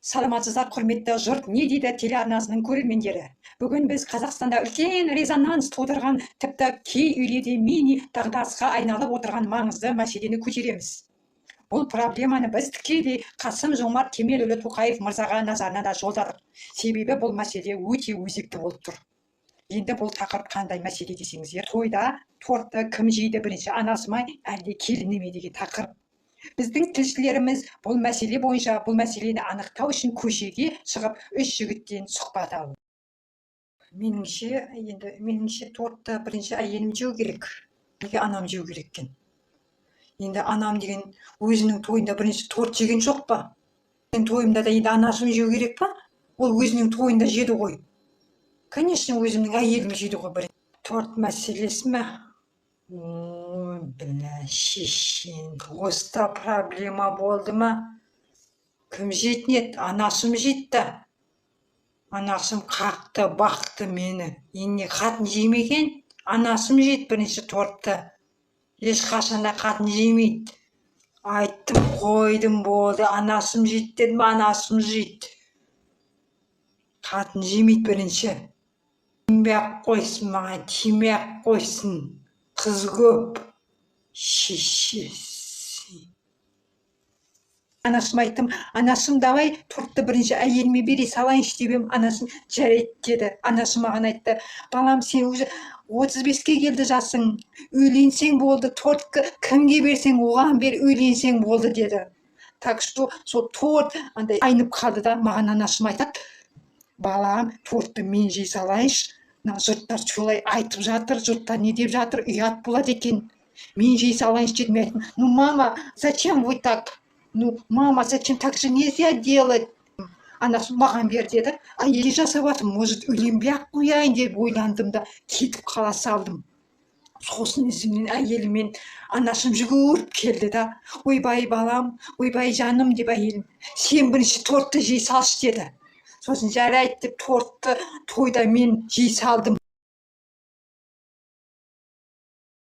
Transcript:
Саламатсыздар, құрметті жұрт, не дейді телеарнасының көрермендері. Бүгін біз Қазақстанда үлкен резонанс тудырған, тіпті кей үйлерде мини дағдарысқа айналып отырған маңызды мәселені көтереміз. Бұл проблеманы біз тікелей Қасым-Жомарт Кемелұлы Тоқаев мырзаға назарына да жолдадық. Себебі бұл мәселе өте өзекті болып тұр. Енді бұл тақырып қандай мәселе десеңіздер, тойда тортты кім жейді, бірінші анасы ма, әлде келіні ме деген тақырып. Біздің тілшілеріміз бұл мәселе бойынша бұл мәселені анықтау үшін көшеге шығып, 3 жігіттен сұхбат алды. Меніңше тортты бірінші әйелім жеу керек, неге анам жеу керек екен? Енді анам деген өзінің тойында бірінші торт жеген жоқ па? Мен тойымда да енді анашым жеу керек па? Ол өзінің тойында жеді ғой. Конечно, өзімнің әйелім жейді ғой бірінші. Торт мәселесі ме? Ой, бля, шешен, осыда проблема болды ма? Кім жейтін еді? Анашым жейді. Анашым қақты, бақты мені. Енді қатын жемеген, анашым жейді бірінші тортты. Ешқашанда қатын жемейді. Айттым, қойдым, болды. Анашым жейді дедім, анашым жейді. Қатын жемейді бірінші. Тимей-ақ қойсын маған, тимей-ақ қойсын. Қыз көп. Шешесі. Анашым айттым, анашым давай тортты бірінші әйеліме бере салайыншы деп, анашым жарайды деді. Анашым маған айтты, балам, сен уже 35-ке келді жасың, үйленсең болды, тортты кімге берсең оған бер, үйленсең болды деді. Так что сол торт андай айнып қалды да, маған анашым айтады, балам, тортты мен жей салайыншы. Жұрттар солай айтып жатыр, жұрттар не деп жатыр, ұят болады екен. Мен жей салайыншы дедім, айттым, ну мама, зачем вы так? Ну мама, зачем так же нельзя делать? Анашым маған бер деді, әйел жасап жатыр, может үйленбей-ақ қояйын деп ойландым да кетіп қала салдым. Сосын ізімнен әйелімен анашым жүгіріп келді да, ойбай балам, ойбай жаным деп әйелім, сен бірінші тортты жей салшы деді. Сосын жарайды деп тортты тойда мен жей салдым.